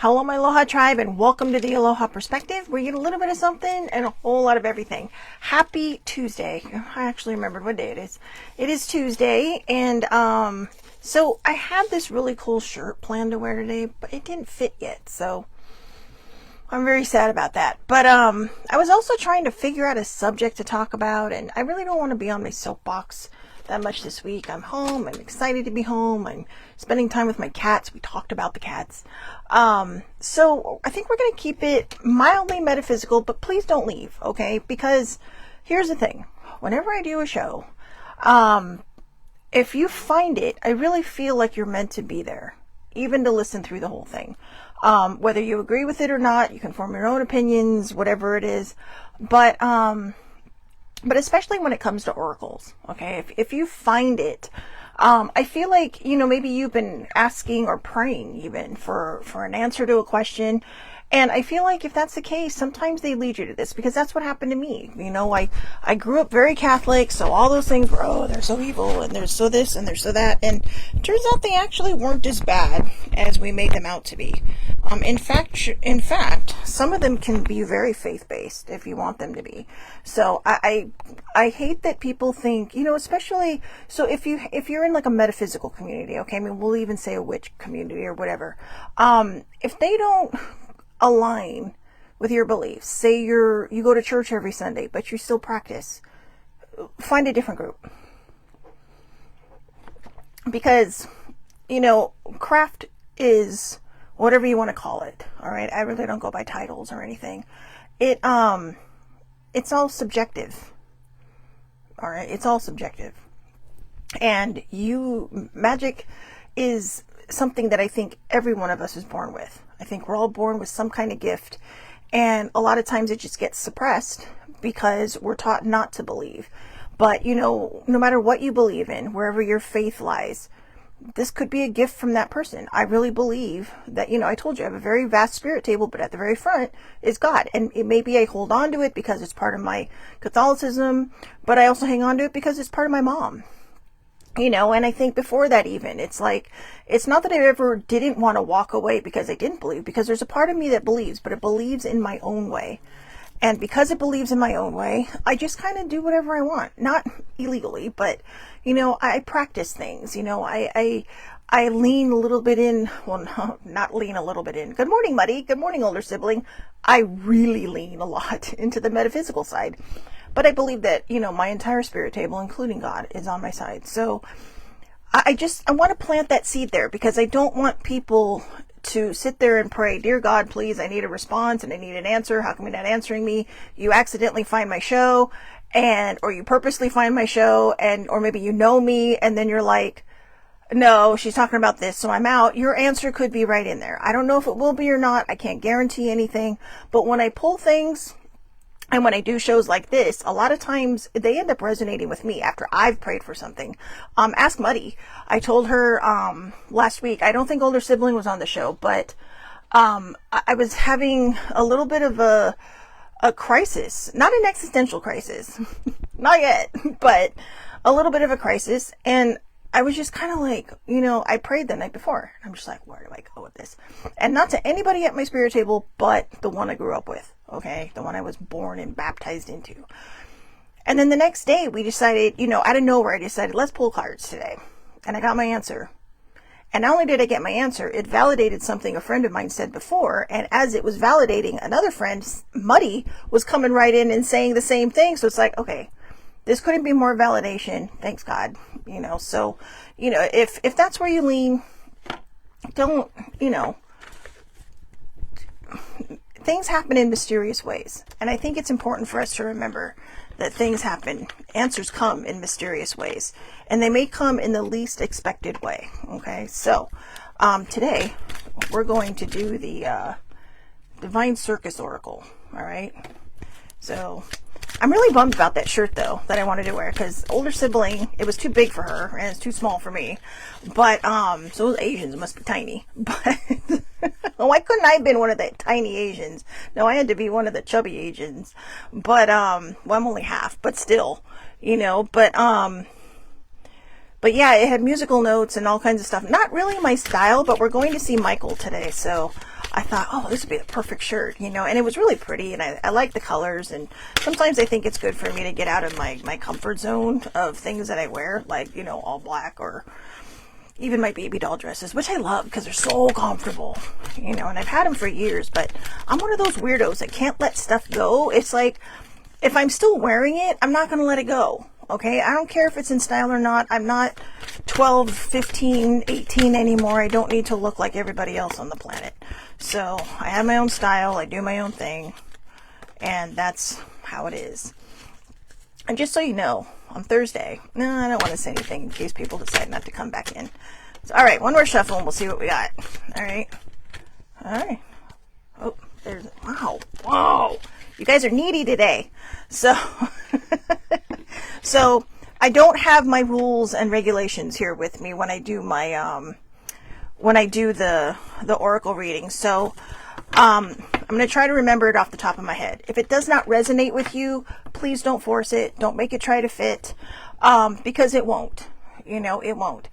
Hello, my Aloha tribe, and welcome to the Aloha Perspective, where you get a little bit of something and a whole lot of everything. Happy Tuesday. I actually remembered what day it is. It is Tuesday, and so I had this really cool shirt planned to wear today, but it didn't fit yet, so I'm very sad about that. But I was also trying to figure out a subject to talk about, and I really don't want to be on my soapbox that much this week. I'm home. I'm excited to be home. I'm spending time with my cats. We talked about the cats. So I think we're going to keep it mildly metaphysical, but please don't leave, okay? Because here's the thing. Whenever I do a show, if you find it, I really feel like you're meant to be there, even to listen through the whole thing. Whether you agree with it or not, you can form your own opinions, whatever it is. But especially when it comes to oracles, okay? If you find it, I feel like, maybe you've been asking or praying even for an answer to a question. And I feel like if that's the case, sometimes they lead you to this, because that's what happened to me. I grew up very Catholic, so all those things were, oh, they're so evil, and they're so this, and they're so that. And it turns out they actually weren't as bad as we made them out to be. In fact, some of them can be very faith-based if you want them to be. So I hate that people think, especially, so if you're in like a metaphysical community, okay, I mean, we'll even say a witch community or whatever, if they don't align with your beliefs, say you go to church every Sunday, but you still practice, find a different group. Because, craft is whatever you want to call it. All right. I really don't go by titles or anything. It's all subjective. All right. It's all subjective. And magic is something that I think every one of us is born with. I think we're all born with some kind of gift. And a lot of times it just gets suppressed because we're taught not to believe. But, no matter what you believe in, wherever your faith lies, this could be a gift from that person. I really believe that, I told you I have a very vast spirit table, but at the very front is God. And it maybe I hold on to it because it's part of my Catholicism, but I also hang on to it because it's part of my mom. And I think before that even, it's like, it's not that I ever didn't want to walk away because I didn't believe, because there's a part of me that believes, but it believes in my own way. And because it believes in my own way, I just kind of do whatever I want. Not illegally, but, I practice things. I lean a little bit in. Well, no, not lean a little bit in. Good morning, Muddy. Good morning, older sibling. I really lean a lot into the metaphysical side. But I believe that, my entire spirit table, including God, is on my side. So I want to plant that seed there, because I don't want people to sit there and pray, dear God, please, I need a response and I need an answer. How come you're not answering me? You accidentally find my show, or you purposely find my show, or maybe you know me, and then you're like, no, she's talking about this, so I'm out. Your answer could be right in there. I don't know if it will be or not. I can't guarantee anything. But when I pull things, and when I do shows like this, a lot of times they end up resonating with me after I've prayed for something. Ask Muddy. I told her last week, I don't think older sibling was on the show, but I was having a little bit of a crisis. Not an existential crisis. Not yet, but a little bit of a crisis. And I was just kind of like, I prayed the night before. I'm just like, where do I go with this? And not to anybody at my spirit table, but the one I grew up with. Okay. The one I was born and baptized into. And then the next day we decided, out of nowhere, I decided, let's pull cards today. And I got my answer. And not only did I get my answer, it validated something a friend of mine said before. And as it was validating, another friend, Muddy, was coming right in and saying the same thing. So it's like, okay, this couldn't be more validation. Thanks God. So, if that's where you lean, don't, things happen in mysterious ways. And I think it's important for us to remember that things happen, answers come in mysterious ways, and they may come in the least expected way. Okay. So, today we're going to do the, Divine Circus Oracle. All right. So I'm really bummed about that shirt though, that I wanted to wear, because older sibling, it was too big for her and it's too small for me. But, so those Asians must be tiny, but why couldn't I have been one of the tiny Asians? No, I had to be one of the chubby Asians, but, well, I'm only half, but still, but yeah, it had musical notes and all kinds of stuff. Not really my style, but we're going to see Michael today. So, I thought, oh, this would be the perfect shirt, you know, and it was really pretty, and I like the colors, and sometimes I think it's good for me to get out of my comfort zone of things that I wear, like, you know, all black, or even my baby doll dresses, which I love because they're so comfortable, you know, and I've had them for years, but I'm one of those weirdos that can't let stuff go. It's like, if I'm still wearing it, I'm not going to let it go. Okay, I don't care if it's in style or not. I'm not 12, 15, 18 anymore. I don't need to look like everybody else on the planet. So I have my own style. I do my own thing. And that's how it is. And just so you know, on Thursday, no, I don't want to say anything in case people decide not to come back in. So, all right, one more shuffle and we'll see what we got. All right. All right. Oh, there's, wow. Whoa. You guys are needy today. So, so I don't have my rules and regulations here with me when I do my, when I do the oracle reading. So, I'm going to try to remember it off the top of my head. If it does not resonate with you, please don't force it. Don't make it try to fit, because it won't, you know, it won't.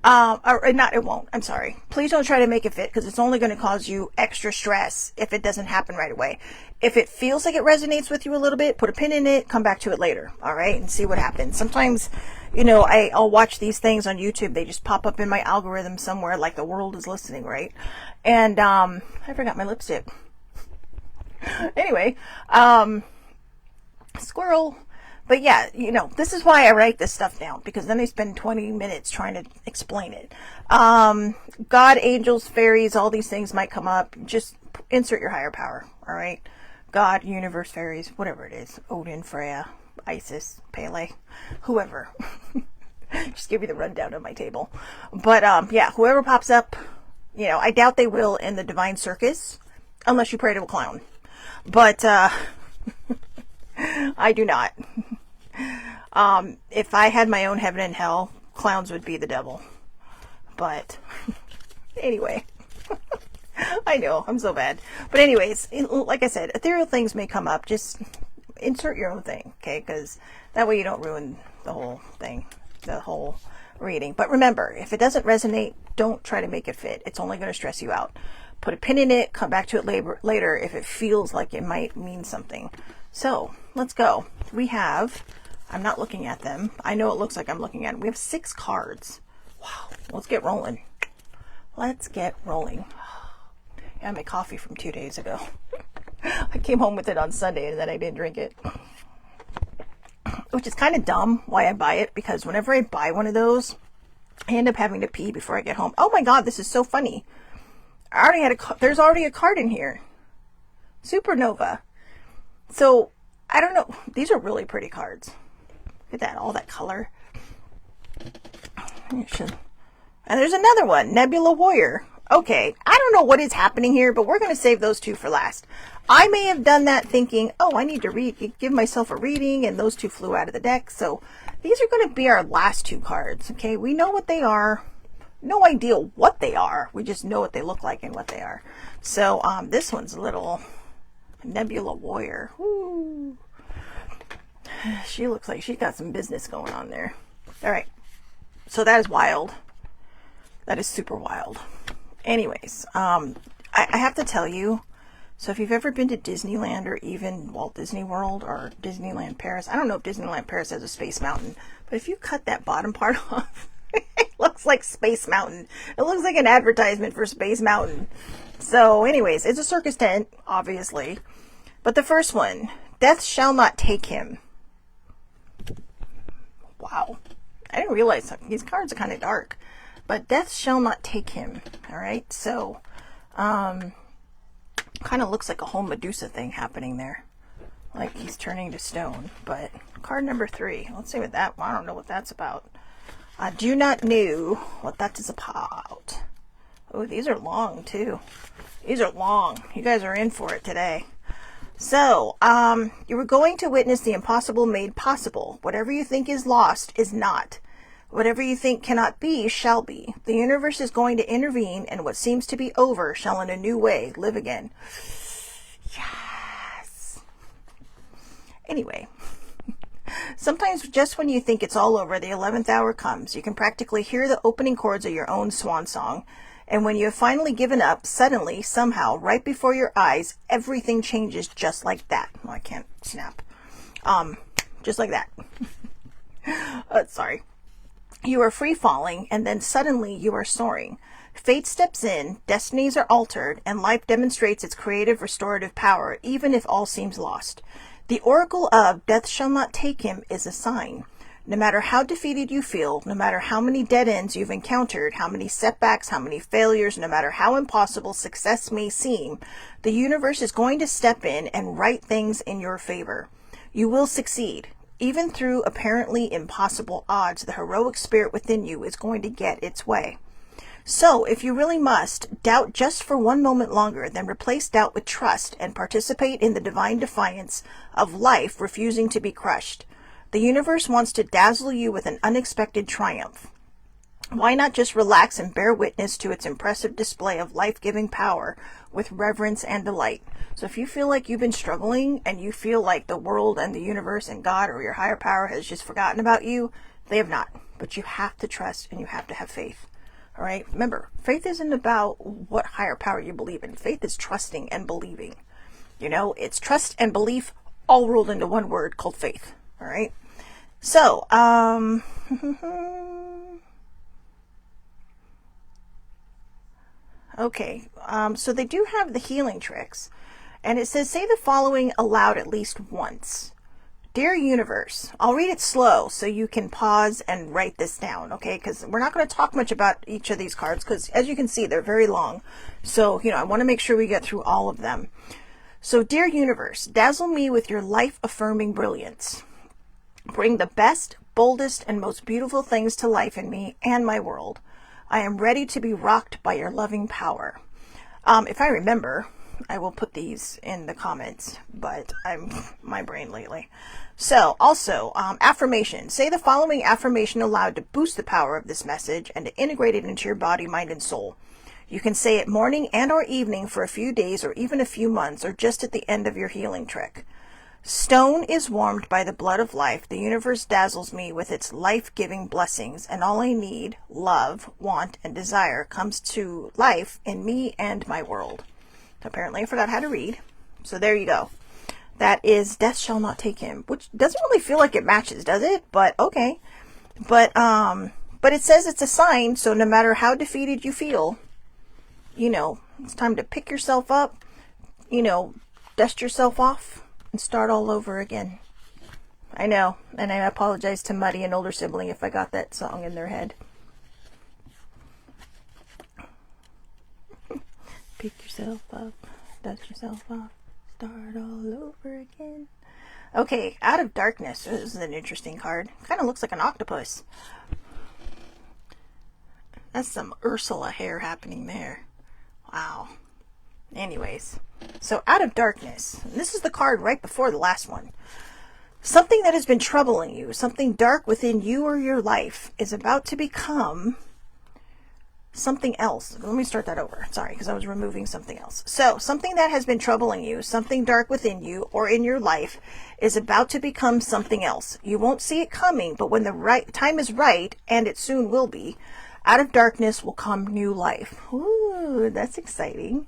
Or not, it won't. I'm sorry. Please don't try to make it fit, because it's only going to cause you extra stress if it doesn't happen right away. If it feels like it resonates with you a little bit, put a pin in it, come back to it later. All right. And see what happens. Sometimes, you know, I'll watch these things on YouTube. They just pop up in my algorithm somewhere, like the world is listening. Right. And, I forgot my lipstick. Anyway, squirrel. But yeah, you know, this is why I write this stuff down, because then I spend 20 minutes trying to explain it. God, angels, fairies, all these things might come up. Just insert your higher power. All right. God, universe, fairies, whatever it is. Odin, Freya, Isis, Pele, whoever. Just give you the rundown of my table. But, yeah, whoever pops up, you know, I doubt they will in the divine circus, unless you pray to a clown. But, I do not. If I had my own heaven and hell, clowns would be the devil. But anyway, I know I'm so bad. But anyways, like I said, ethereal things may come up. Just insert your own thing, okay? Because that way you don't ruin the whole thing, the whole reading. But remember, if it doesn't resonate, don't try to make it fit. It's only going to stress you out. Put a pin in it. Come back to it later if it feels like it might mean something. So let's go. We have, I'm not looking at them. I know it looks like I'm looking at them. We have 6 cards. Wow. Let's get rolling. Let's get rolling. I had my coffee from 2 days ago. I came home with it on Sunday and then I didn't drink it. Which is kind of dumb why I buy it, because whenever I buy one of those, I end up having to pee before I get home. Oh my God, this is so funny. I already had there's already a card in here. Supernova. So, I don't know. These are really pretty cards. Look at that, all that color. And there's another one, Nebula Warrior. Okay, I don't know what is happening here, but we're going to save those 2 for last. I may have done that thinking, oh, I need to give myself a reading, and those 2 flew out of the deck. So these are going to be our last 2 cards. Okay, we know what they are. No idea what they are. We just know what they look like and what they are. So this one's a little Nebula Warrior. Ooh. She looks like she's got some business going on there. All right. So that is wild. That is super wild. Anyways, I have to tell you, so if you've ever been to Disneyland or even Walt Disney World or Disneyland Paris, I don't know if Disneyland Paris has a Space Mountain, but if you cut that bottom part off, it looks like Space Mountain. It looks like an advertisement for Space Mountain. So anyways, it's a circus tent, obviously. But the first one, death shall not take him. Wow. I didn't realize these cards are kind of dark. But death shall not take him. All right. So, kind of looks like a whole Medusa thing happening there. Like he's turning to stone. But card number 3. Let's see what that, I don't know what that's about. I do not know what that is about. Oh, these are long too. These are long. You guys are in for it today. So, you were going to witness the impossible made possible. Whatever you think is lost is not. Whatever you think cannot be, shall be. The universe is going to intervene, and what seems to be over shall in a new way live again. Yes. Anyway, sometimes just when you think it's all over, the 11th hour comes. You can practically hear the opening chords of your own swan song. And when you have finally given up, suddenly, somehow, right before your eyes, everything changes just like that. Well, I can't snap. Just like that. Sorry. You are free falling, and then suddenly you are soaring. Fate steps in, destinies are altered, and life demonstrates its creative restorative power, even if all seems lost. The oracle of death shall not take him is a sign. No matter how defeated you feel, no matter how many dead ends you've encountered, how many setbacks, how many failures, no matter how impossible success may seem, the universe is going to step in and right things in your favor. You will succeed. Even through apparently impossible odds, the heroic spirit within you is going to get its way. So, if you really must, doubt just for one moment longer, then replace doubt with trust and participate in the divine defiance of life refusing to be crushed. The universe wants to dazzle you with an unexpected triumph. Why not just relax and bear witness to its impressive display of life-giving power with reverence and delight? So if you feel like you've been struggling and you feel like the world and the universe and God or your higher power has just forgotten about you, they have not. But you have to trust and you have to have faith. All right? Remember, faith isn't about what higher power you believe in. Faith is trusting and believing. You know, it's trust and belief all rolled into one word called faith. All right? So, okay, so they do have the healing tricks. And it says, say the following aloud at least once. Dear Universe, I'll read it slow so you can pause and write this down, okay? Because we're not going to talk much about each of these cards because, as you can see, they're very long. So, I want to make sure we get through all of them. So, Dear Universe, dazzle me with your life-affirming brilliance. Bring the best, boldest, and most beautiful things to life in me and my world. I am ready to be rocked by your loving power. If I remember, I will put these in the comments, but my brain lately. So, also, affirmation. Say the following affirmation aloud to boost the power of this message and to integrate it into your body, mind, and soul. You can say it morning and or evening for a few days or even a few months or just at the end of your healing trick. Stone is warmed by the blood of life. The universe dazzles me with its life-giving blessings, and all I need, love, want, and desire comes to life in me and my world. Apparently I forgot how to read. So there you go. That is Death Shall Not Take Him, which doesn't really feel like it matches, does it? But okay. But it says it's a sign, so no matter how defeated you feel, it's time to pick yourself up, dust yourself off and start all over again. I know, and I apologize to Muddy, an older sibling, if I got that song in their head. Pick yourself up, dust yourself off, start all over again. Okay, Out of Darkness. This is an interesting card. Kind of looks like an octopus. That's some Ursula hair happening there. Wow. Anyways, so Out of Darkness. This is the card right before the last one. Something that has been troubling you, something dark within you or your life, is about to become something else. Let me start that over. Sorry, because I was removing something else. So, something that has been troubling you, something dark within you or in your life, is about to become something else. You won't see it coming, but when the right time is right, and it soon will be, out of darkness will come new life. Ooh, that's exciting.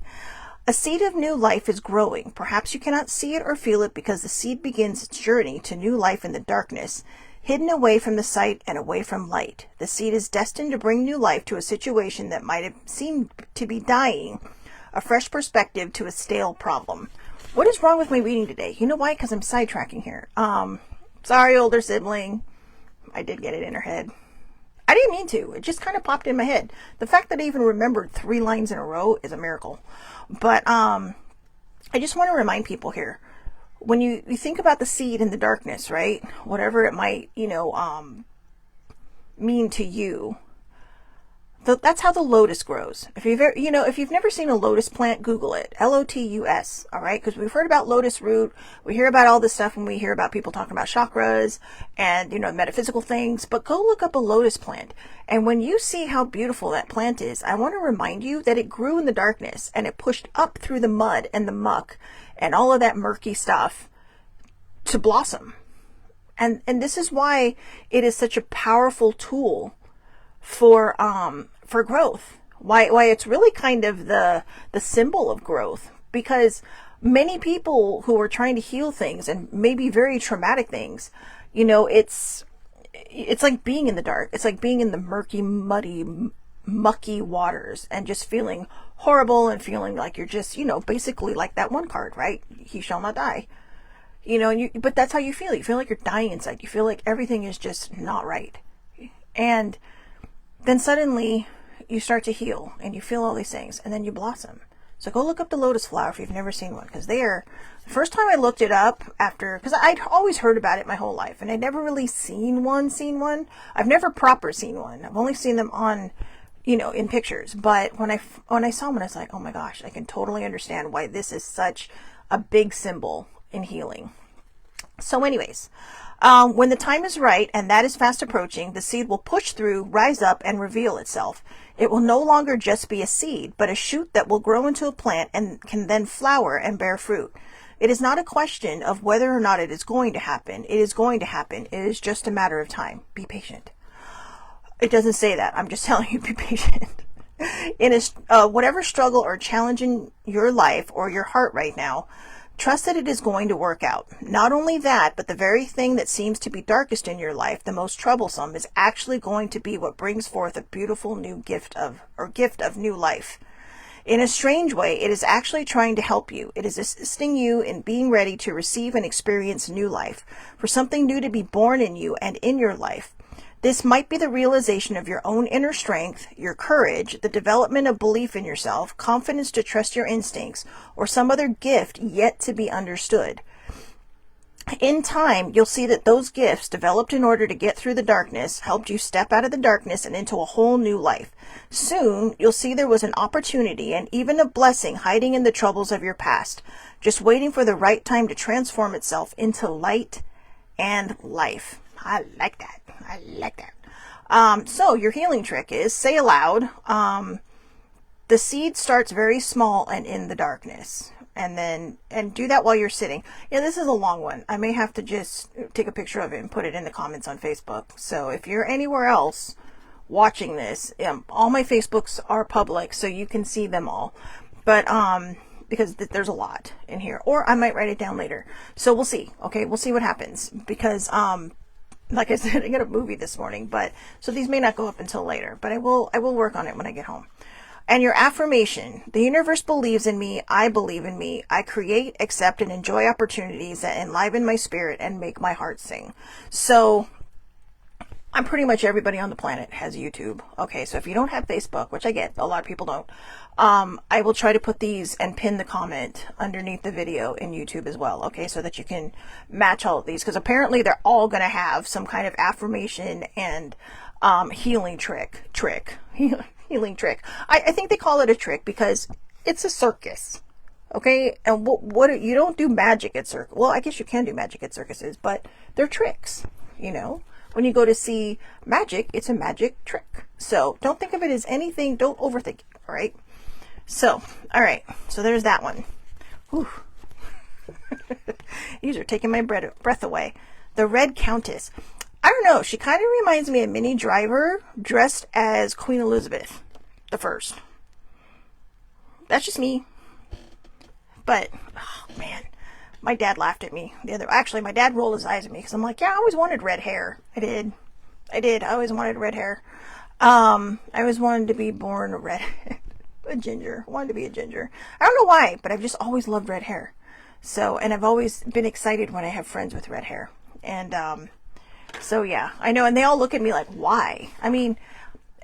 A seed of new life is growing. Perhaps you cannot see it or feel it because the seed begins its journey to new life in the darkness, hidden away from the sight and away from light. The seed is destined to bring new life to a situation that might have seemed to be dying, a fresh perspective to a stale problem. What is wrong with my reading today? You know why? Because I'm sidetracking here. Sorry, older sibling. I did get it in her head. I didn't mean to. It just kind of popped in my head. The fact that I even remembered 3 lines in a row is a miracle. But I just want to remind people here, when you think about the seed in the darkness, right? Whatever it might, mean to you, that's how the lotus grows. If you've never seen a lotus plant, Google it. Lotus, all right? Because we've heard about lotus root. We hear about all this stuff when we hear about people talking about chakras and, metaphysical things. But go look up a lotus plant. And when you see how beautiful that plant is, I want to remind you that it grew in the darkness and it pushed up through the mud and the muck and all of that murky stuff to blossom. And this is why it is such a powerful tool for growth. Why it's really kind of the symbol of growth, because many people who are trying to heal things, and maybe very traumatic things, you know, it's like being in the dark. It's like being in the murky, muddy, mucky waters and just feeling horrible and feeling like you're just, you know, basically like that one card, right? He shall not die. You know, but that's how you feel. You feel like you're dying inside. You feel like everything is just not right. And then suddenly you start to heal and you feel all these things, and then you blossom. So go look up the lotus flower if you've never seen one, because the first time I looked it up after, because I'd always heard about it my whole life and I'd never really seen one. I've never proper seen one. I've only seen them on, you know, in pictures. But when I saw one, I was like, oh my gosh, I can totally understand why this is such a big symbol in healing. So anyways, when the time is right, and that is fast approaching, the seed will push through, rise up, and reveal itself. It will no longer just be a seed, but a shoot that will grow into a plant and can then flower and bear fruit. It is not a question of whether or not it is going to happen. It is going to happen. It is just a matter of time. Be patient. It doesn't say that. I'm just telling you, be patient. In whatever struggle or challenge in your life or your heart right now, trust that it is going to work out. Not only that, but the very thing that seems to be darkest in your life, the most troublesome, is actually going to be what brings forth a beautiful new gift of new life. In a strange way, it is actually trying to help you. It is assisting you in being ready to receive and experience new life, for something new to be born in you and in your life. This might be the realization of your own inner strength, your courage, the development of belief in yourself, confidence to trust your instincts, or some other gift yet to be understood. In time, you'll see that those gifts, developed in order to get through the darkness, helped you step out of the darkness and into a whole new life. Soon, you'll see there was an opportunity and even a blessing hiding in the troubles of your past, just waiting for the right time to transform itself into light and life. I like that. So your healing trick is, say aloud, the seed starts very small and in the darkness. And do that while you're sitting. Yeah, this is a long one. I may have to just take a picture of it and put it in the comments on Facebook. So if you're anywhere else watching this, all my Facebooks are public, so you can see them all. But, because there's a lot in here, or I might write it down later. So we'll see. Okay. We'll see what happens, because, like I said, I got a movie this morning, so these may not go up until later, but I will work on it when I get home. And your affirmation: the universe believes in me. I believe in me. I create, accept, and enjoy opportunities that enliven my spirit and make my heart sing. So I'm pretty much everybody on the planet has YouTube. Okay. So if you don't have Facebook, which I get, a lot of people don't, I will try to put these and pin the comment underneath the video in YouTube as well. Okay. So that you can match all of these, because apparently they're all going to have some kind of affirmation and, healing trick. Healing trick. I think they call it a trick because it's a circus. Okay. And what you don't do magic at circus. Well, I guess you can do magic at circuses, but they're tricks, you know. When you go to see magic, it's a magic trick. So don't think of it as anything. Don't overthink it. All right. So, all right. So there's that one. Whew. These are taking my breath away. The Red Countess. I don't know. She kind of reminds me of Minnie Driver dressed as Queen Elizabeth the First. That's just me. But, oh man. My dad laughed at me actually, my dad rolled his eyes at me because I'm like, yeah, I always wanted red hair. I did. I always wanted red hair. I always wanted to be born a redhead, a ginger. I wanted to be a ginger. I don't know why, but I've just always loved red hair. So, and I've always been excited when I have friends with red hair. And, so yeah, I know. And they all look at me like, why? I mean,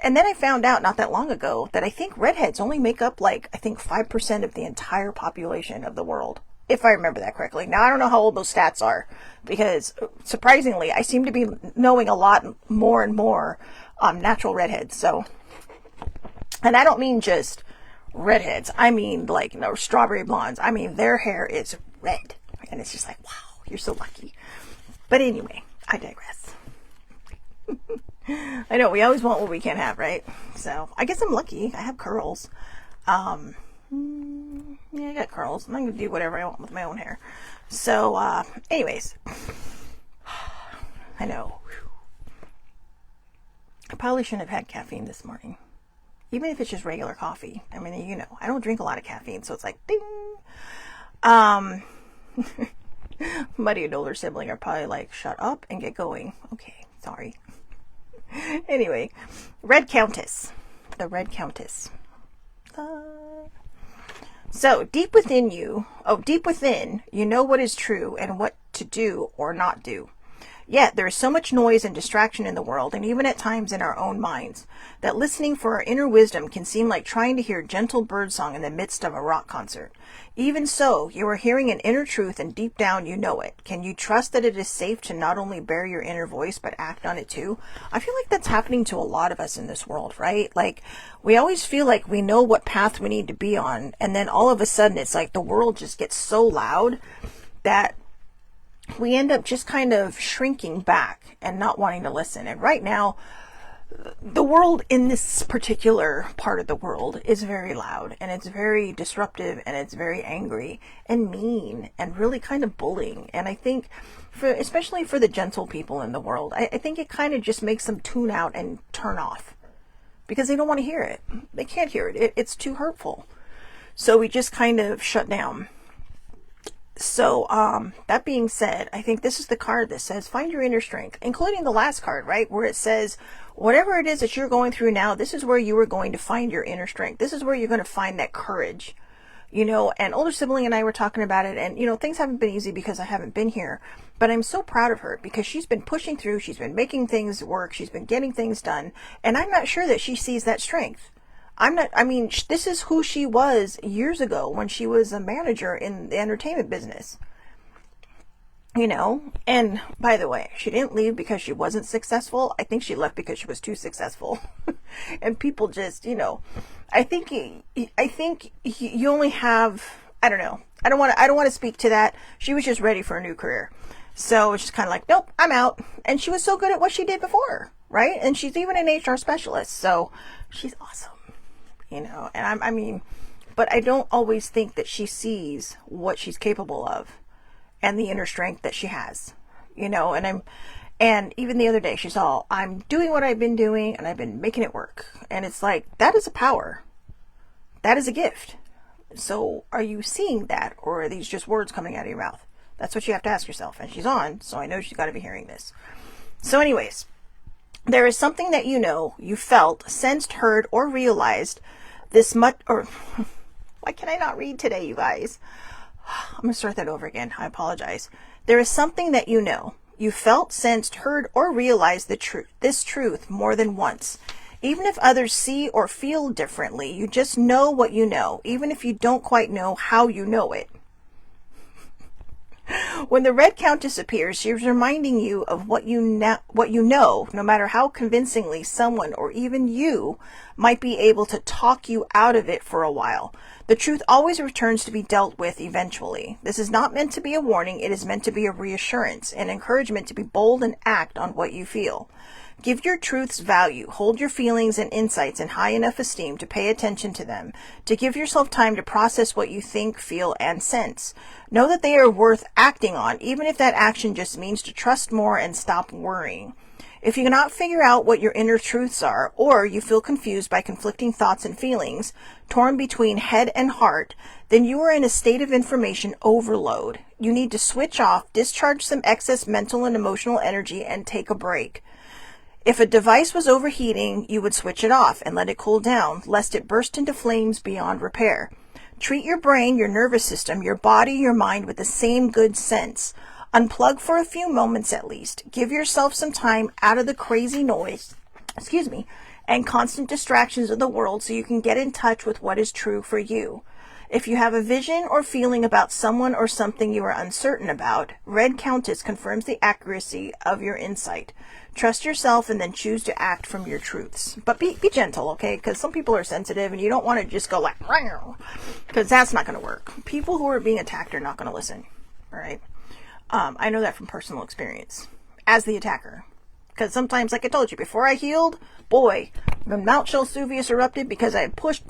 and then I found out not that long ago that I think redheads only make up 5% of the entire population of the world. If I remember that correctly. Now, I don't know how old those stats are, because surprisingly, I seem to be knowing a lot more and more natural redheads. So, and I don't mean just redheads. I mean strawberry blondes. I mean, their hair is red. And it's just like, wow, you're so lucky. But anyway, I digress. I know, we always want what we can't have, right? So, I guess I'm lucky. I have curls. Yeah, I got curls. I'm going to do whatever I want with my own hair. So, anyways. I know. I probably shouldn't have had caffeine this morning. even if it's just regular coffee. I mean, you know, I don't drink a lot of caffeine, so it's like, ding. Buddy and older sibling are probably like, shut up and get going. Okay, sorry. Anyway, Red Countess. The Red Countess. So deep within, you know what is true and what to do or not do. Yet there is so much noise and distraction in the world, and even at times in our own minds, that listening for our inner wisdom can seem like trying to hear gentle birdsong in the midst of a rock concert. Even so, you are hearing an inner truth, and deep down you know it. Can you trust that it is safe to not only bear your inner voice, but act on it too? I feel like that's happening to a lot of us in this world, right? Like, we always feel like we know what path we need to be on, and then all of a sudden it's like the world just gets so loud that we end up just kind of shrinking back and not wanting to listen. And right now, the world in this particular part of the world is very loud, and it's very disruptive, and it's very angry and mean and really kind of bullying. And I think especially for the gentle people in the world, I think it kind of just makes them tune out and turn off because they don't want to hear it. They can't hear it. It's too hurtful. So we just kind of shut down. So, that being said, I think this is the card that says, find your inner strength, including the last card, right? Where it says, whatever it is that you're going through now, this is where you are going to find your inner strength. This is where you're going to find that courage, you know. And older sibling and I were talking about it, and, you know, things haven't been easy because I haven't been here, but I'm so proud of her because she's been pushing through. She's been making things work. She's been getting things done. And I'm not sure that she sees that strength. This is who she was years ago when she was a manager in the entertainment business, you know. And by the way, she didn't leave because she wasn't successful. I think she left because she was too successful. And people just, you know, I think you only have, I don't know. I don't want to speak to that. She was just ready for a new career. So it's just kind of like, nope, I'm out. And she was so good at what she did before, right? And she's even an HR specialist. So she's awesome. You know, and but I don't always think that she sees what she's capable of and the inner strength that she has, you know. And even the other day, she's all, I'm doing what I've been doing and I've been making it work. And it's like, that is a power. That is a gift. So are you seeing that, or are these just words coming out of your mouth? That's what you have to ask yourself. And she's on, so I know she's got to be hearing this. So anyways, there is something that you know, you felt, sensed, heard, or realized this much, or why can I not read today, you guys? I'm going to start that over again. I apologize. There is something that you know, you felt, sensed, heard, or realized this truth more than once. Even if others see or feel differently, you just know what you know, even if you don't quite know how you know it. When the Red Countess appears, she's reminding you of what you know, no matter how convincingly someone or even you might be able to talk you out of it for a while. The truth always returns to be dealt with eventually. This is not meant to be a warning. It is meant to be a reassurance, an encouragement to be bold and act on what you feel. Give your truths value. Hold your feelings and insights in high enough esteem to pay attention to them, to give yourself time to process what you think, feel, and sense. Know that they are worth acting on, even if that action just means to trust more and stop worrying. If you cannot figure out what your inner truths are, or you feel confused by conflicting thoughts and feelings, torn between head and heart, then you are in a state of information overload. You need to switch off, discharge some excess mental and emotional energy, and take a break. If a device was overheating, you would switch it off and let it cool down, lest it burst into flames beyond repair. Treat your brain, your nervous system, your body, your mind with the same good sense. Unplug for a few moments at least. Give yourself some time out of the crazy noise, and constant distractions of the world so you can get in touch with what is true for you. If you have a vision or feeling about someone or something you are uncertain about, Red Countess confirms the accuracy of your insight. Trust yourself and then choose to act from your truths. But be gentle, okay? Because some people are sensitive and you don't want to just go like, because that's not going to work. People who are being attacked are not going to listen, all right? I know that from personal experience as the attacker. Because sometimes, like I told you, before I healed, boy, the Mount Vesuvius erupted because I had pushed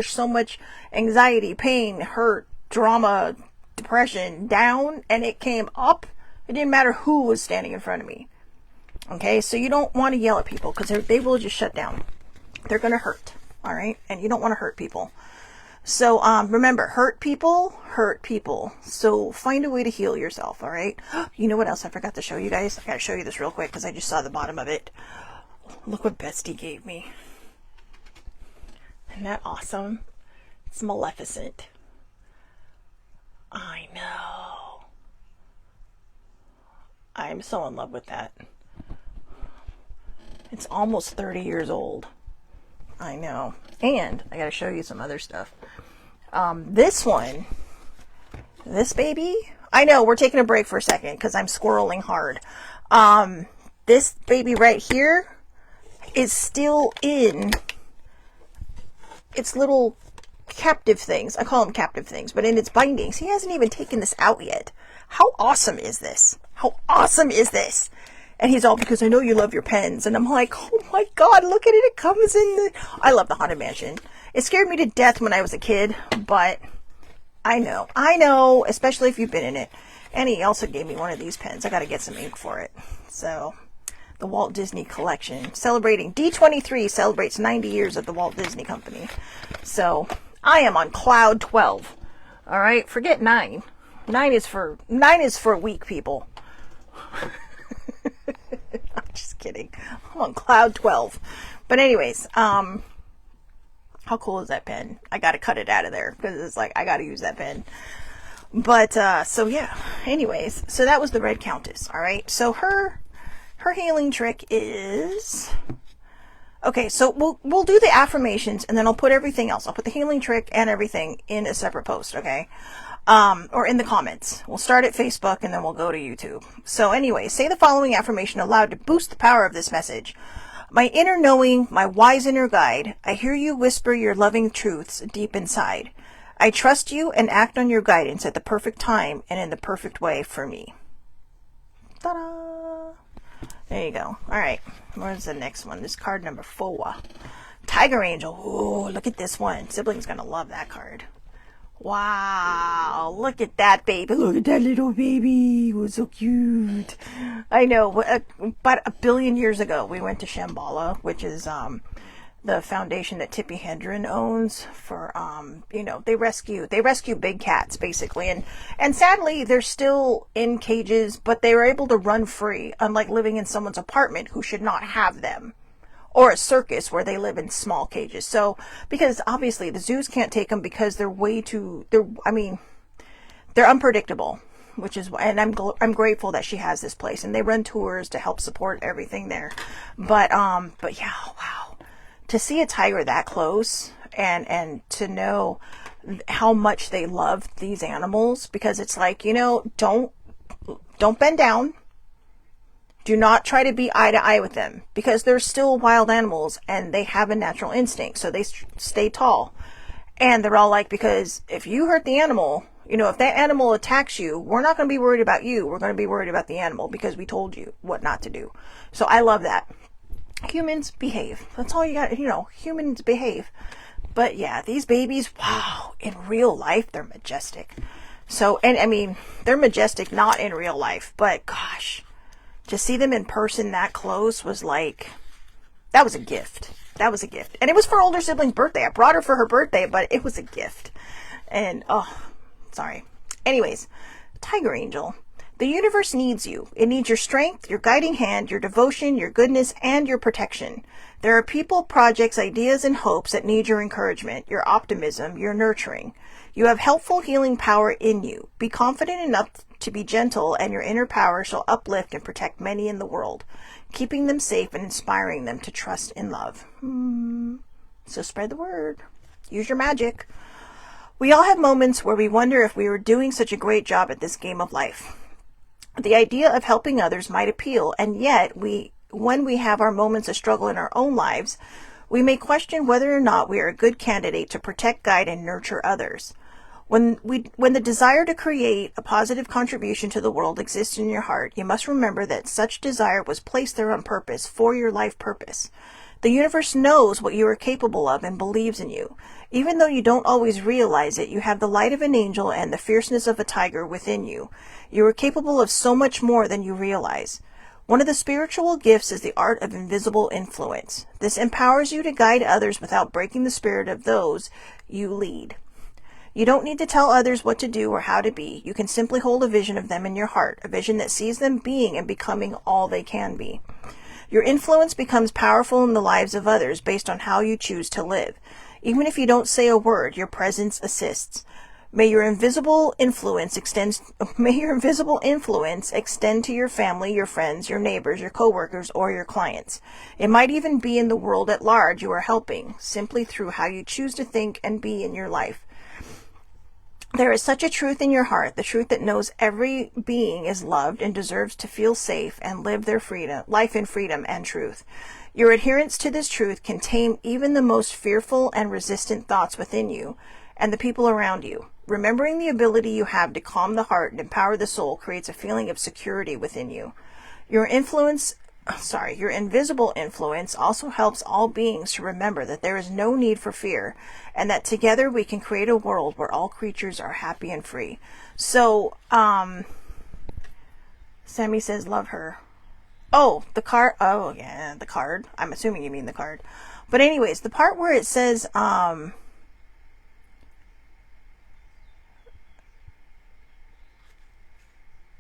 so much anxiety, pain, hurt, drama, depression down, and it came up. It didn't matter who was standing in front of me. Okay, so you don't want to yell at people because they will just shut down. They're going to hurt. All right. And you don't want to hurt people. So, remember, hurt people. So find a way to heal yourself. All right. You know what else I forgot to show you guys? I got to show you this real quick because I just saw the bottom of it. Look what Bestie gave me. Isn't that awesome? It's Maleficent. I know. I'm so in love with that. It's almost 30 years old. I know. And I gotta show you some other stuff. This one, this baby, I know we're taking a break for a second because I'm squirreling hard. This baby right here is still in its little captive things. I call them captive things, but in its bindings. He hasn't even taken this out yet. How awesome is this? How awesome is this? And he's all, because I know you love your pens. And I'm like, oh my God, look at it. It comes in the... I love the Haunted Mansion. It scared me to death when I was a kid, but I know, especially if you've been in it. And he also gave me one of these pens. I got to get some ink for it. So, the Walt Disney Collection. Celebrating, D23 celebrates 90 years of the Walt Disney Company. So, I am on cloud 12. All right, forget 9. 9 is for weak people. I'm just kidding. I'm on cloud 12. But anyways, how cool is that pen? I got to cut it out of there because it's like, I got to use that pen. But, so yeah, anyways, so that was the Red Countess. All right. So her healing trick is, okay, so we'll do the affirmations and then I'll put everything else. I'll put the healing trick and everything in a separate post. Okay. Or in the comments. We'll start at Facebook and then we'll go to YouTube. So anyway, say the following affirmation aloud to boost the power of this message. My inner knowing, my wise inner guide, I hear you whisper your loving truths deep inside. I trust you and act on your guidance at the perfect time and in the perfect way for me. Ta-da! There you go. All right. Where's the next one? This card number 4. Tiger Angel. Oh, look at this one. Sibling's going to love that card. Wow, look at that baby. Look at that little baby. It was so cute. I know. About 1 billion years ago, we went to Shambhala, which is the foundation that Tippi Hedren owns for, they rescue big cats, basically. And sadly, they're still in cages, but they were able to run free, unlike living in someone's apartment who should not have them. Or a circus where they live in small cages. So, because obviously the zoos can't take them because they're they're unpredictable, which is why, and I'm grateful that she has this place and they run tours to help support everything there. But yeah, wow. To see a tiger that close and to know how much they love these animals, because it's like, don't bend down. Do not try to be eye to eye with them because they're still wild animals and they have a natural instinct. So they stay tall. And they're all like, because if you hurt the animal, if that animal attacks you, we're not going to be worried about you. We're going to be worried about the animal because we told you what not to do. So I love that. Humans behave. That's all you got. Humans behave. But yeah, these babies, wow, in real life, they're majestic. So, and they're majestic not in real life, but gosh. To see them in person that close was like, that was a gift. That was a gift. And it was for older sibling's birthday. I brought her for her birthday, but it was a gift. And, sorry. Anyways, Tiger Angel. The universe needs you. It needs your strength, your guiding hand, your devotion, your goodness, and your protection. There are people, projects, ideas, and hopes that need your encouragement, your optimism, your nurturing. You have helpful healing power in you. Be confident enough to be gentle, and your inner power shall uplift and protect many in the world, keeping them safe and inspiring them to trust in love. So spread the word. Use your magic. We all have moments where we wonder if we were doing such a great job at this game of life. The idea of helping others might appeal, and yet when we have our moments of struggle in our own lives, we may question whether or not we are a good candidate to protect, guide, and nurture others. When the desire to create a positive contribution to the world exists in your heart, you must remember that such desire was placed there on purpose for your life purpose. The universe knows what you are capable of and believes in you. Even though you don't always realize it, you have the light of an angel and the fierceness of a tiger within you. You are capable of so much more than you realize. One of the spiritual gifts is the art of invisible influence. This empowers you to guide others without breaking the spirit of those you lead. You don't need to tell others what to do or how to be. You can simply hold a vision of them in your heart, a vision that sees them being and becoming all they can be. Your influence becomes powerful in the lives of others based on how you choose to live. Even if you don't say a word, your presence assists. May your invisible influence extend to your family, your friends, your neighbors, your coworkers, or your clients. It might even be in the world at large you are helping, simply through how you choose to think and be in your life. There is such a truth in your heart, the truth that knows every being is loved and deserves to feel safe and live their life in freedom and truth. Your adherence to this truth can tame even the most fearful and resistant thoughts within you and the people around you. Remembering the ability you have to calm the heart and empower the soul creates a feeling of security within you. Your invisible influence also helps all beings to remember that there is no need for fear and that together we can create a world where all creatures are happy and free. So, Sammy says, love her. Oh, the card. Oh, yeah, the card. I'm assuming you mean the card. But anyways, the part where it says,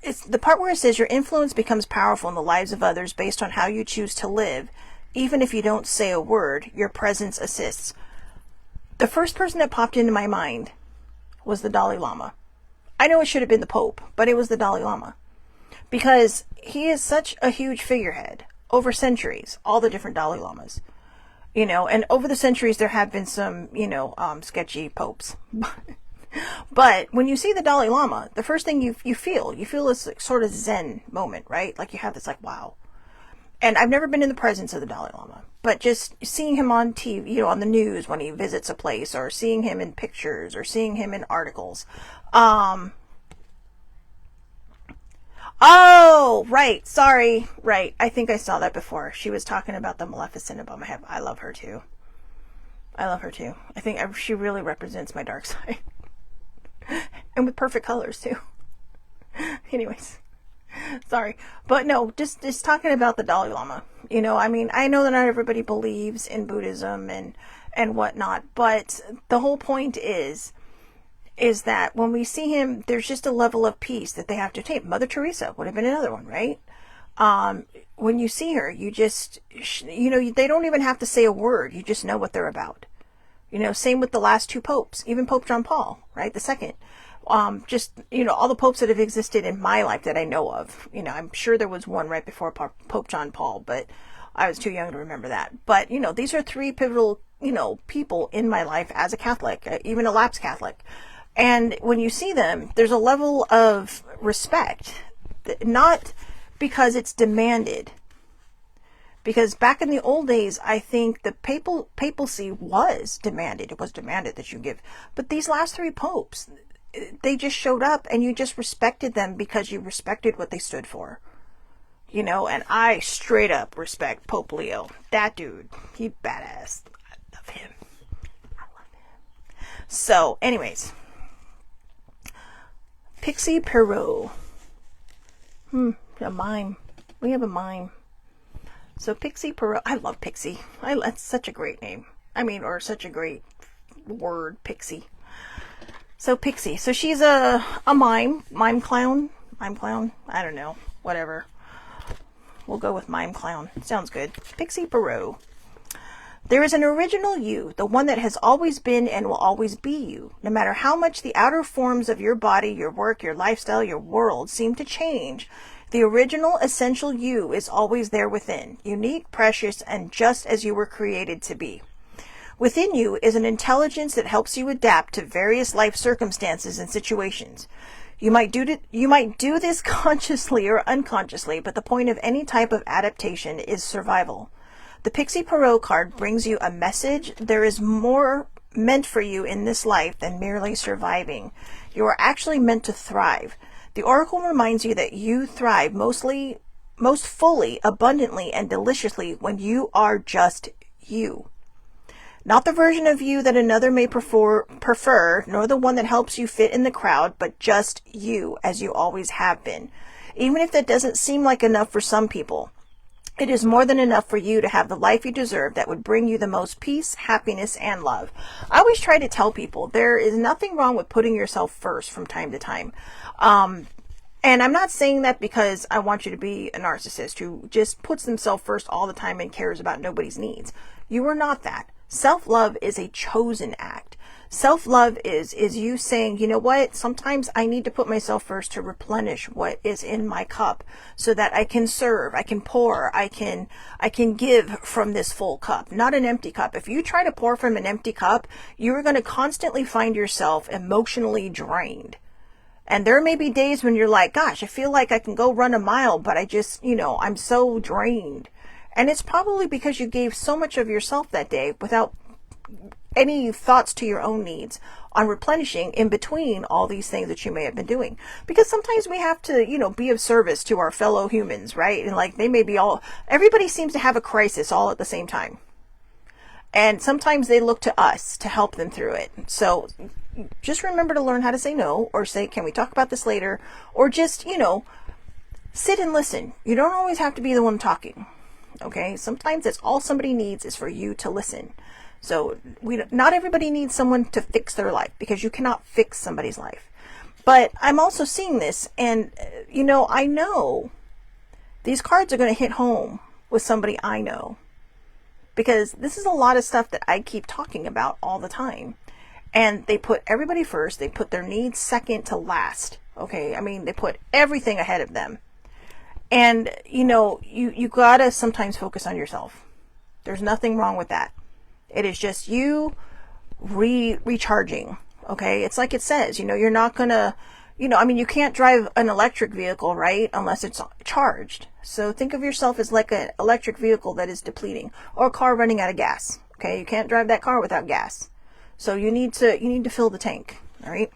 it's the part where it says your influence becomes powerful in the lives of others based on how you choose to live. Even if you don't say a word, your presence assists. The first person that popped into my mind was the Dalai Lama. I know it should have been the Pope, but it was the Dalai Lama. Because he is such a huge figurehead over centuries, all the different Dalai Lamas. And over the centuries there have been some, sketchy popes. But when you see the Dalai Lama, the first thing you feel this sort of Zen moment, right? Like you have this wow. And I've never been in the presence of the Dalai Lama, but just seeing him on TV, on the news when he visits a place, or seeing him in pictures, or seeing him in articles. Oh, right. Sorry. Right. I think I saw that before. She was talking about the Maleficent above my head. I love her too. I think she really represents my dark side. And with perfect colors too. Anyways, sorry, but no, just talking about the Dalai Lama. I know that not everybody believes in Buddhism and whatnot, but the whole point is that when we see him, there's just a level of peace that they have to attain. Mother Teresa would have been another one, right? When you see her, you just, they don't even have to say a word. You just know what they're about. Same with the last two popes, even Pope John Paul, right? The second. All the popes that have existed in my life that I know of. I'm sure there was one right before Pope John Paul, but I was too young to remember that. But, these are three pivotal, people in my life as a Catholic, even a lapsed Catholic. And when you see them, there's a level of respect, not because it's demanded. Because back in the old days, I think the papacy was demanded. It was demanded that you give. But these last three popes, they just showed up and you just respected them because you respected what they stood for. And I straight up respect Pope Leo. That dude, he badass. I love him. So, anyways. Pixie Perot. A mime. We have a mime. So Pixie Perot, I love Pixie. That's such a great name. Or such a great word, Pixie. So Pixie. So she's a mime clown. I don't know. Whatever. We'll go with mime clown. Sounds good. Pixie Perot. There is an original you, the one that has always been and will always be you. No matter how much the outer forms of your body, your work, your lifestyle, your world seem to change, the original essential you is always there within, unique, precious, and just as you were created to be. Within you is an intelligence that helps you adapt to various life circumstances and situations. You might do this consciously or unconsciously, but the point of any type of adaptation is survival. The Pixie Perot card brings you a message. There is more meant for you in this life than merely surviving. You are actually meant to thrive. The Oracle reminds you that you thrive most fully, abundantly, and deliciously when you are just you. Not the version of you that another may prefer, nor the one that helps you fit in the crowd, but just you, as you always have been. Even if that doesn't seem like enough for some people, it is more than enough for you to have the life you deserve that would bring you the most peace, happiness, and love. I always try to tell people there is nothing wrong with putting yourself first from time to time. And I'm not saying that because I want you to be a narcissist who just puts themselves first all the time and cares about nobody's needs. You are not that. Self-love is a chosen act. Self-love is you saying, you know what, sometimes I need to put myself first to replenish what is in my cup so that I can serve, I can pour, I can give from this full cup, not an empty cup. If you try to pour from an empty cup, you're going to constantly find yourself emotionally drained. And there may be days when you're like, gosh, I feel like I can go run a mile, but I just, I'm so drained. And it's probably because you gave so much of yourself that day without any thoughts to your own needs on replenishing in between all these things that you may have been doing. Because sometimes we have to, be of service to our fellow humans, right? And like they may be everybody seems to have a crisis all at the same time. And sometimes they look to us to help them through it. So just remember to learn how to say no, or say, can we talk about this later? Or just, sit and listen. You don't always have to be the one talking. Okay? Sometimes that's all somebody needs is for you to listen. So not everybody needs someone to fix their life, because you cannot fix somebody's life. But I'm also seeing this, and I know these cards are going to hit home with somebody I know, because this is a lot of stuff that I keep talking about all the time. And they put everybody first. They put their needs second to last. Okay? I mean, they put everything ahead of them. And, you gotta sometimes focus on yourself. There's nothing wrong with that. It is just you recharging. Okay? It's like it says, you're not gonna, you can't drive an electric vehicle, right? Unless it's charged. So think of yourself as like an electric vehicle that is depleting, or a car running out of gas. Okay? You can't drive that car without gas. So you need to fill the tank. All right?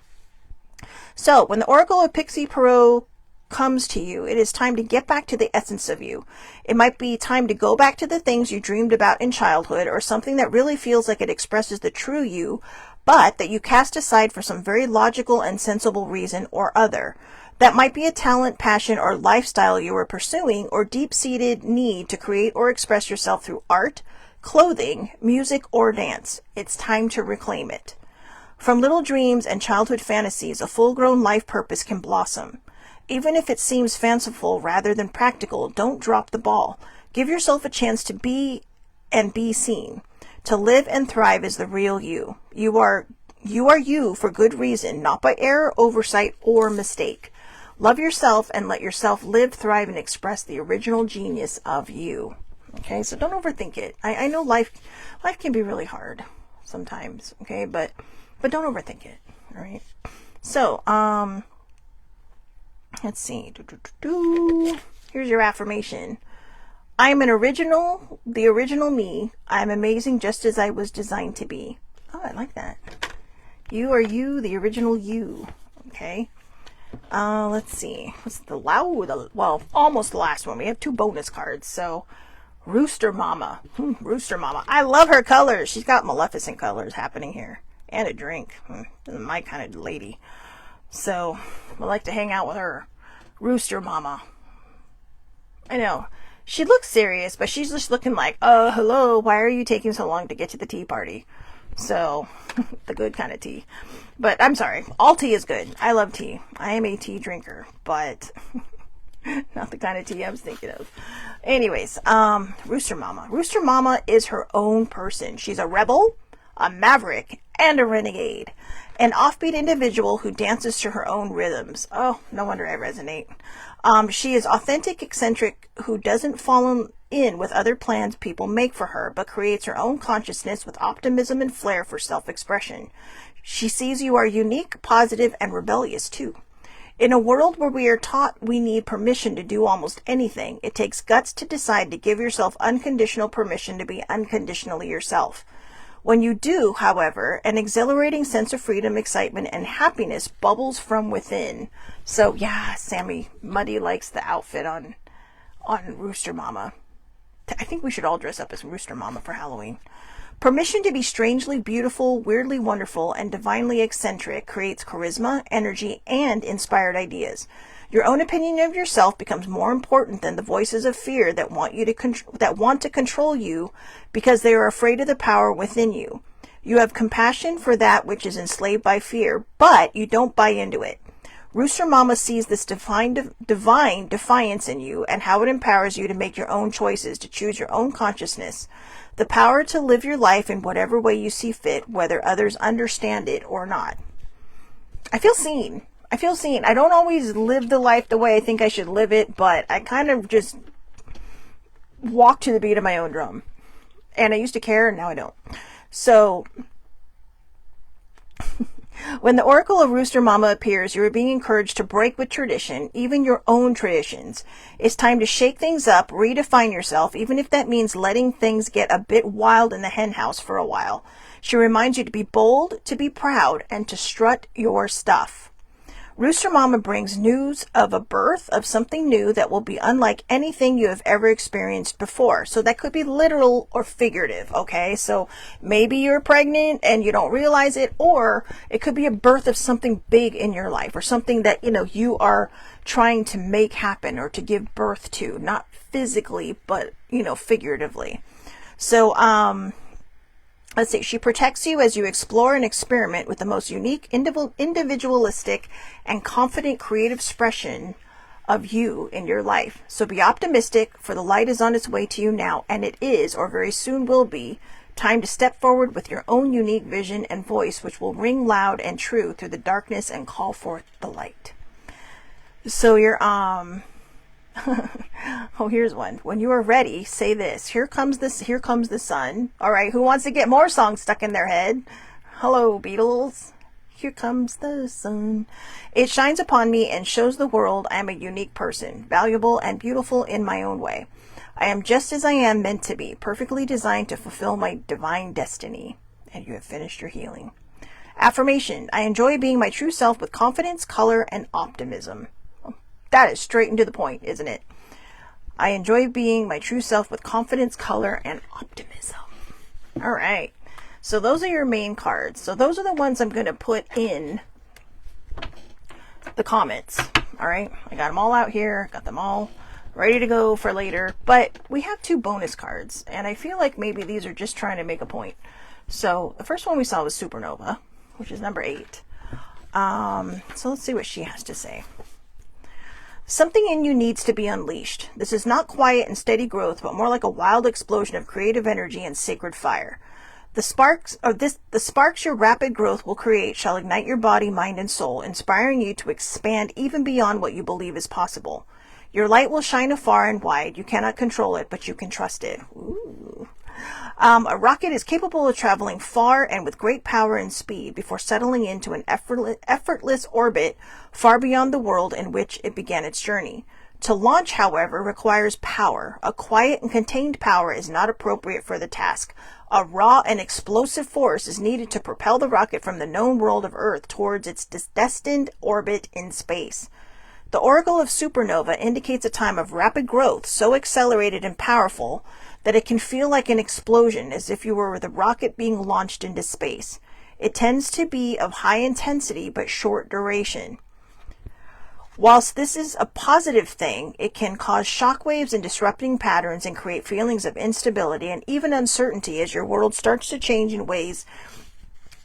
So when the Oracle of Pixie Perot comes to you, it is time to get back to the essence of you. It might be time to go back to the things you dreamed about in childhood, or something that really feels like it expresses the true you, but that you cast aside for some very logical and sensible reason or other. That might be a talent, passion, or lifestyle you are pursuing, or deep-seated need to create or express yourself through art, clothing, music, or dance. It's time to reclaim it. From little dreams and childhood fantasies, a full-grown life purpose can blossom. Even if it seems fanciful rather than practical, don't drop the ball. Give yourself a chance to be and be seen. To live and thrive is the real you. You are you for good reason, not by error, oversight, or mistake. Love yourself and let yourself live, thrive, and express the original genius of you. Okay, so don't overthink it. I know life can be really hard sometimes, okay, but don't overthink it. All right. So, let's see. Here's your affirmation. I am the original me. I am amazing just as I was designed to be. Oh, I like that. You are you, the original you. Okay. Let's see. What's almost the last one. We have 2 bonus cards. So, Rooster Mama. Rooster Mama. I love her colors. She's got Maleficent colors happening here. And a drink. My kind of lady. So, I like to hang out with her. Rooster Mama. I know. She looks serious, but she's just looking like, hello, why are you taking so long to get to the tea party? So, the good kind of tea. But, I'm sorry. All tea is good. I love tea. I am a tea drinker, but not the kind of tea I was thinking of. Anyways, Rooster Mama. Rooster Mama is her own person. She's a rebel, a maverick, and a renegade. An offbeat individual who dances to her own rhythms. Oh, no wonder I resonate. She is authentic, eccentric, who doesn't fall in with other plans people make for her, but creates her own consciousness with optimism and flair for self-expression. She sees you are unique, positive, and rebellious too. In a world where we are taught we need permission to do almost anything, it takes guts to decide to give yourself unconditional permission to be unconditionally yourself. When you do, however, an exhilarating sense of freedom, excitement, and happiness bubbles from within. So, yeah, Sammy Muddy likes the outfit on Rooster Mama. I think we should all dress up as Rooster Mama for Halloween. Permission to be strangely beautiful, weirdly wonderful, and divinely eccentric creates charisma, energy, and inspired ideas. Your own opinion of yourself becomes more important than the voices of fear that want to control you because they are afraid of the power within you. You have compassion for that which is enslaved by fear, but you don't buy into it. Rooster Mama sees this divine defiance in you and how it empowers you to make your own choices, to choose your own consciousness, the power to live your life in whatever way you see fit, whether others understand it or not. I feel seen. I feel seen. I don't always live the life the way I think I should live it, but I kind of just walk to the beat of my own drum. And I used to care, and now I don't. So, when the Oracle of Rooster Mama appears, you are being encouraged to break with tradition, even your own traditions. It's time to shake things up, redefine yourself, even if that means letting things get a bit wild in the hen house for a while. She reminds you to be bold, to be proud, and to strut your stuff. Rooster Mama brings news of a birth of something new that will be unlike anything you have ever experienced before. So that could be literal or figurative, okay? So maybe you're pregnant and you don't realize it, or it could be a birth of something big in your life, or something that, you are trying to make happen or to give birth to, not physically, but, figuratively. So, let's see, she protects you as you explore and experiment with the most unique, individualistic, and confident creative expression of you in your life. So be optimistic, for the light is on its way to you now, and it is, or very soon will be, time to step forward with your own unique vision and voice, which will ring loud and true through the darkness and call forth the light. So you're, oh, here's one. When you are ready, say this. Here comes the sun. All right, who wants to get more songs stuck in their head? Hello, Beatles. Here comes the sun. It shines upon me and shows the world I am a unique person, valuable and beautiful in my own way. I am just as I am meant to be, perfectly designed to fulfill my divine destiny. And you have finished your healing. Affirmation. I enjoy being my true self with confidence, color, and optimism. That is straight and to the point, isn't it? I enjoy being my true self with confidence, color, and optimism. All right. So those are your main cards. So those are the ones I'm going to put in the comments. All right. I got them all out here. Got them all ready to go for later. But we have 2 bonus cards. And I feel like maybe these are just trying to make a point. So the first one we saw was Supernova, which is number 8. So let's see what she has to say. Something in you needs to be unleashed. This is not quiet and steady growth, but more like a wild explosion of creative energy and sacred fire. The sparks your rapid growth will create shall ignite your body, mind, and soul, inspiring you to expand even beyond what you believe is possible. Your light will shine afar and wide. You cannot control it, but you can trust it. Ooh. A rocket is capable of traveling far and with great power and speed before settling into an effortless orbit far beyond the world in which it began its journey. To launch, however, requires power. A quiet and contained power is not appropriate for the task. A raw and explosive force is needed to propel the rocket from the known world of Earth towards its destined orbit in space. The Oracle of Supernova indicates a time of rapid growth, so accelerated and powerful that it can feel like an explosion, as if you were the rocket being launched into space. It tends to be of high intensity but short duration. Whilst this is a positive thing, it can cause shockwaves and disrupting patterns and create feelings of instability and even uncertainty as your world starts to change in ways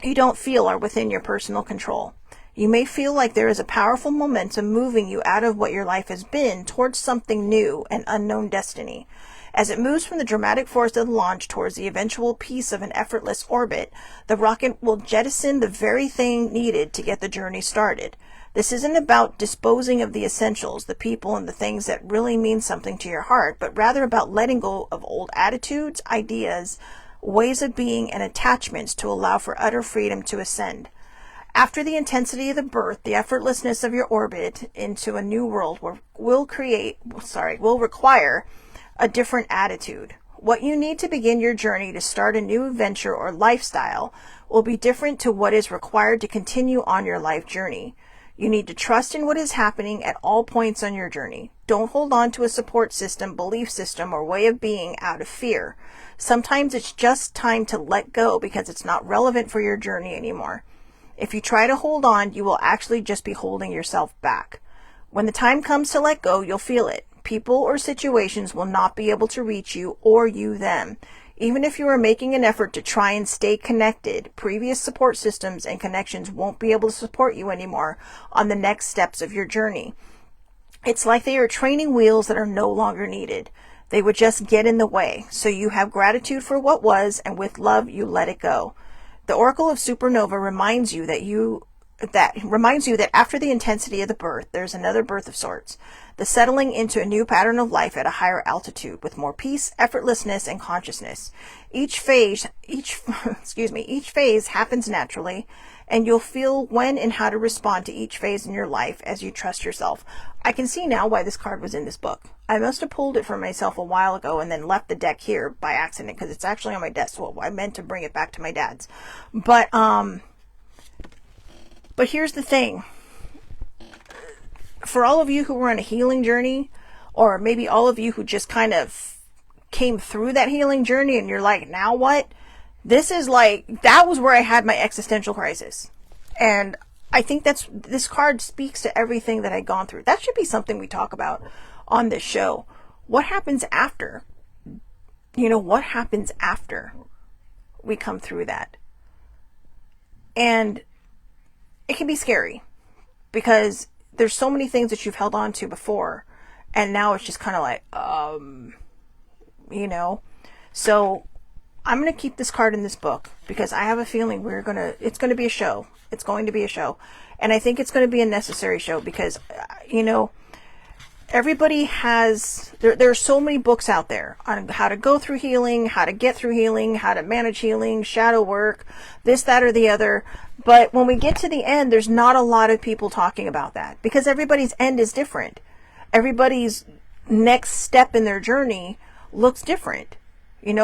you don't feel are within your personal control. You may feel like there is a powerful momentum moving you out of what your life has been towards something new and unknown destiny. As it moves from the dramatic force of the launch towards the eventual peace of an effortless orbit, the rocket will jettison the very thing needed to get the journey started. This isn't about disposing of the essentials, the people, and the things that really mean something to your heart, but rather about letting go of old attitudes, ideas, ways of being, and attachments to allow for utter freedom to ascend. After the intensity of the birth, the effortlessness of your orbit into a new world will require a different attitude. What you need to begin your journey to start a new venture or lifestyle will be different to what is required to continue on your life journey. You need to trust in what is happening at all points on your journey. Don't hold on to a support system, belief system, or way of being out of fear. Sometimes it's just time to let go because it's not relevant for your journey anymore. If you try to hold on, you will actually just be holding yourself back. When the time comes to let go, you'll feel it. People or situations will not be able to reach you or you them. Even if you are making an effort to try and stay connected, previous support systems and connections won't be able to support you anymore on the next steps of your journey. It's like they are training wheels that are no longer needed. They would just get in the way. So you have gratitude for what was, and with love, you let it go. The Oracle of Supernova reminds you that after the intensity of the birth, there's another birth of sorts. The settling into a new pattern of life at a higher altitude with more peace, effortlessness, and consciousness. Each phase happens naturally, and you'll feel when and how to respond to each phase in your life as you trust yourself. I can see now why this card was in this book. I must have pulled it for myself a while ago and then left the deck here by accident because it's actually on my desk. So I meant to bring it back to my dad's. But here's the thing. For all of you who were on a healing journey, or maybe all of you who just kind of came through that healing journey and you're like, now what? This is like, that was where I had my existential crisis. And I think this card speaks to everything that I'd gone through. That should be something we talk about on this show. What happens after? What happens after we come through that? And it can be scary because there's so many things that you've held on to before, and now it's just kind of like, So I'm going to keep this card in this book because I have a feeling it's going to be a show. It's going to be a show. And I think it's going to be a necessary show because, everybody there are so many books out there on how to go through healing, how to get through healing, how to manage healing, shadow work, this, that, or the other. But when we get to the end, there's not a lot of people talking about that because everybody's end is different. Everybody's next step in their journey looks different.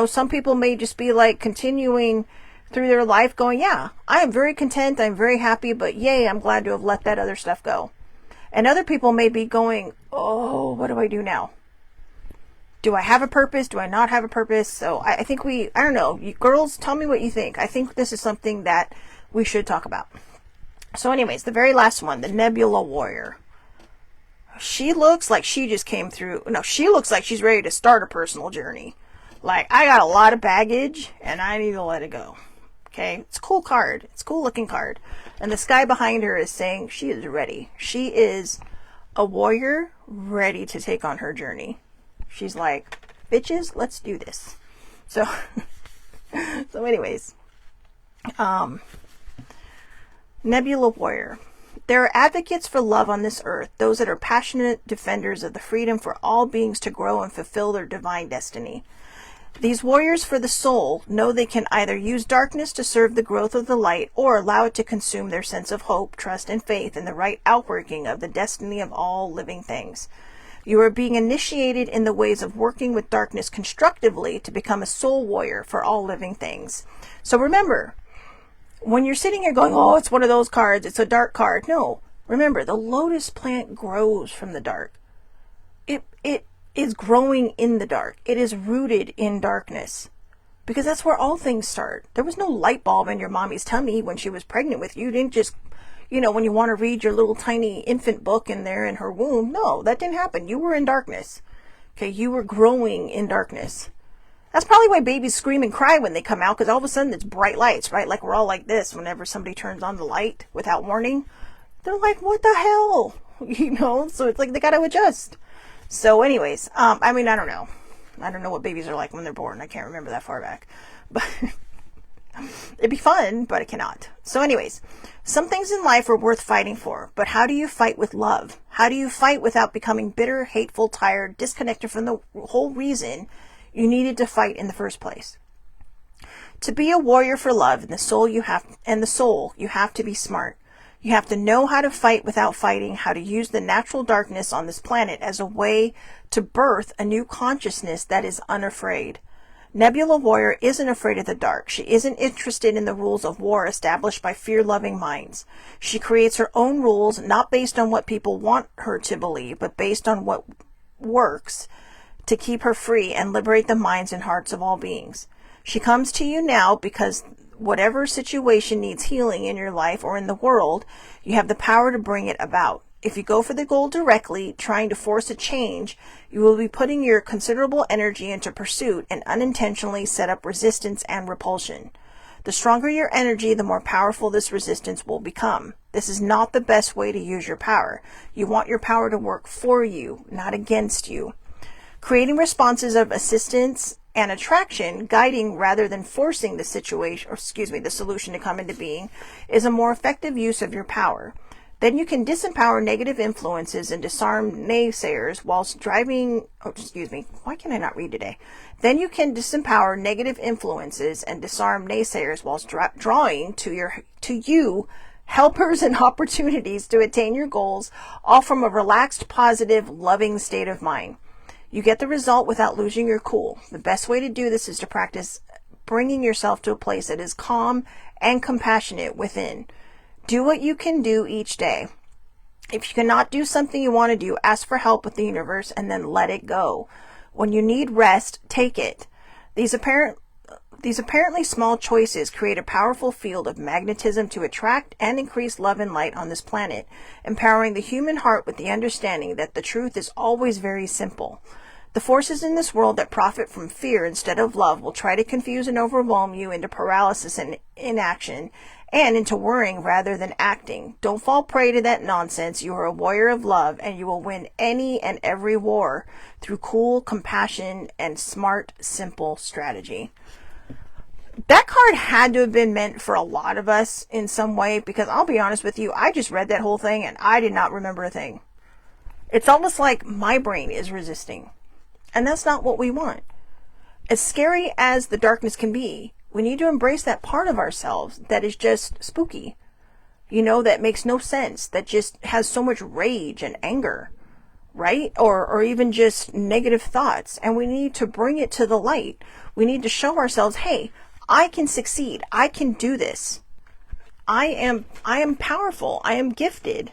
Some people may just be like continuing through their life going, yeah, I am very content. I'm very happy, but yay, I'm glad to have let that other stuff go. And other people may be going, oh, what do I do now? Do I have a purpose? Do I not have a purpose? So I think I don't know. You girls, tell me what you think. I think this is something that we should talk about. So anyways, the very last one, the Nebula Warrior. She looks like she just came through. No, she looks like she's ready to start a personal journey. Like, I got a lot of baggage and I need to let it go. Okay, it's a cool card. It's a cool looking card. And the sky behind her is saying she is ready. She is a warrior ready to take on her journey. She's like, bitches, let's do this. So, anyways, Nebula Warrior. There are advocates for love on this earth, those that are passionate defenders of the freedom for all beings to grow and fulfill their divine destiny. These warriors for the soul know they can either use darkness to serve the growth of the light or allow it to consume their sense of hope, trust, and faith in the right outworking of the destiny of all living things. You are being initiated in the ways of working with darkness constructively to become a soul warrior for all living things. So remember, when you're sitting here going, oh, it's one of those cards, it's a dark card. No, remember, the lotus plant grows from the dark. It is growing in the dark. It is rooted in darkness because that's where all things start. There was no light bulb in your mommy's tummy when she was pregnant with you. You didn't just, when you want to read your little tiny infant book in there in her womb. No, that didn't happen. You were in darkness. Okay, you were growing in darkness. That's probably why babies scream and cry when they come out, because all of a sudden it's bright lights, right? Like we're all like this whenever somebody turns on the light without warning. They're like, what the hell? So it's like they got to adjust. So anyways, I don't know. I don't know what babies are like when they're born. I can't remember that far back. But it'd be fun, but it cannot. So anyways, some things in life are worth fighting for. But how do you fight with love? How do you fight without becoming bitter, hateful, tired, disconnected from the whole reason you needed to fight in the first place? To be a warrior for love and the soul, you have to be smart. You have to know how to fight without fighting, how to use the natural darkness on this planet as a way to birth a new consciousness that is unafraid. Nebula Warrior isn't afraid of the dark. She isn't interested in the rules of war established by fear-loving minds. She creates her own rules, not based on what people want her to believe, but based on what works to keep her free and liberate the minds and hearts of all beings. She comes to you now because whatever situation needs healing in your life or in the world, you have the power to bring it about. If you go for the goal directly, trying to force a change, you will be putting your considerable energy into pursuit and unintentionally set up resistance and repulsion. The stronger your energy, the more powerful this resistance will become. This is not the best way to use your power. You want your power to work for you, not against you. Creating responses of assistance and attraction, guiding rather than forcing the the solution to come into being, is a more effective use of your power. Then you can disempower negative influences and disarm naysayers whilst why can I not read today? Then you can disempower negative influences and disarm naysayers whilst drawing to you helpers and opportunities to attain your goals, all from a relaxed, positive, loving state of mind. You get the result without losing your cool. The best way to do this is to practice bringing yourself to a place that is calm and compassionate within. Do what you can do each day. If you cannot do something you want to do, ask for help with the universe and then let it go. When you need rest, take it. These apparently small choices create a powerful field of magnetism to attract and increase love and light on this planet, empowering the human heart with the understanding that the truth is always very simple. The forces in this world that profit from fear instead of love will try to confuse and overwhelm you into paralysis and inaction, and into worrying rather than acting. Don't fall prey to that nonsense. You are a warrior of love, and you will win any and every war through cool compassion and smart, simple strategy. That card had to have been meant for a lot of us in some way, because I'll be honest with you, I just read that whole thing and I did not remember a thing. It's almost like my brain is resisting. And that's not what we want. As scary as the darkness can be, we need to embrace that part of ourselves that is just spooky. That makes no sense, that just has so much rage and anger, right? Or even just negative thoughts. And we need to bring it to the light. We need to show ourselves, hey, I can succeed. I can do this. I am powerful. I am gifted.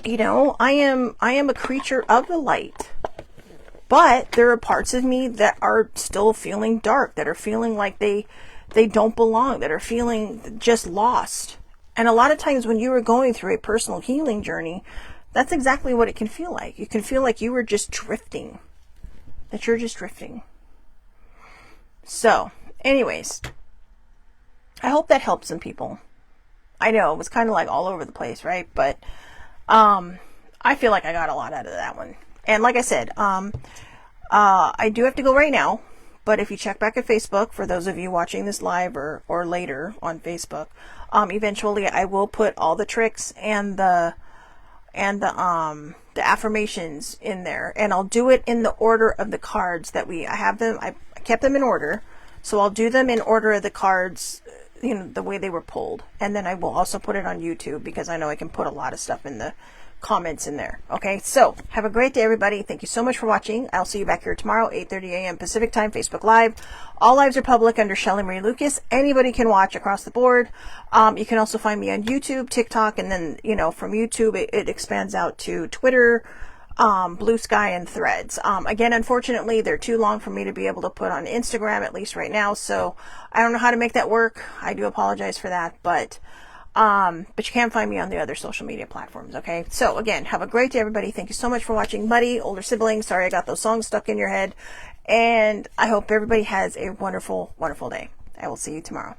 I am a creature of the light. But there are parts of me that are still feeling dark, that are feeling like they don't belong, that are feeling just lost. And a lot of times when you are going through a personal healing journey, that's exactly what it can feel like. You can feel like you were just drifting, that you're just drifting. So, anyways, I hope that helps some people. I know it was kind of like all over the place, right? But I feel like I got a lot out of that one. And like I said, I do have to go right now, but if you check back at Facebook, for those of you watching this live or later on Facebook, eventually I will put all the tricks and the affirmations in there, and I'll do it in the order of the cards that I have them. I kept them in order, so I'll do them in order of the cards, the way they were pulled, and then I will also put it on YouTube, because I know I can put a lot of stuff in the comments in there. Okay, so have a great day, everybody. Thank you so much for watching. I'll see you back here tomorrow, 8:30 a.m. Pacific time, Facebook Live. All lives are public under Shelley Marie Lucas. Anybody can watch across the board. You can also find me on YouTube, TikTok, and then from YouTube it expands out to Twitter, Blue Sky, and Threads. Again, unfortunately, they're too long for me to be able to put on Instagram, at least right now, so I don't know how to make that work. I do apologize for that, but you can find me on the other social media platforms. Okay, so again, have a great day, everybody. Thank you so much for watching. Buddy, older sibling, sorry I got those songs stuck in your head, and I hope everybody has a wonderful, wonderful day. I will see you tomorrow.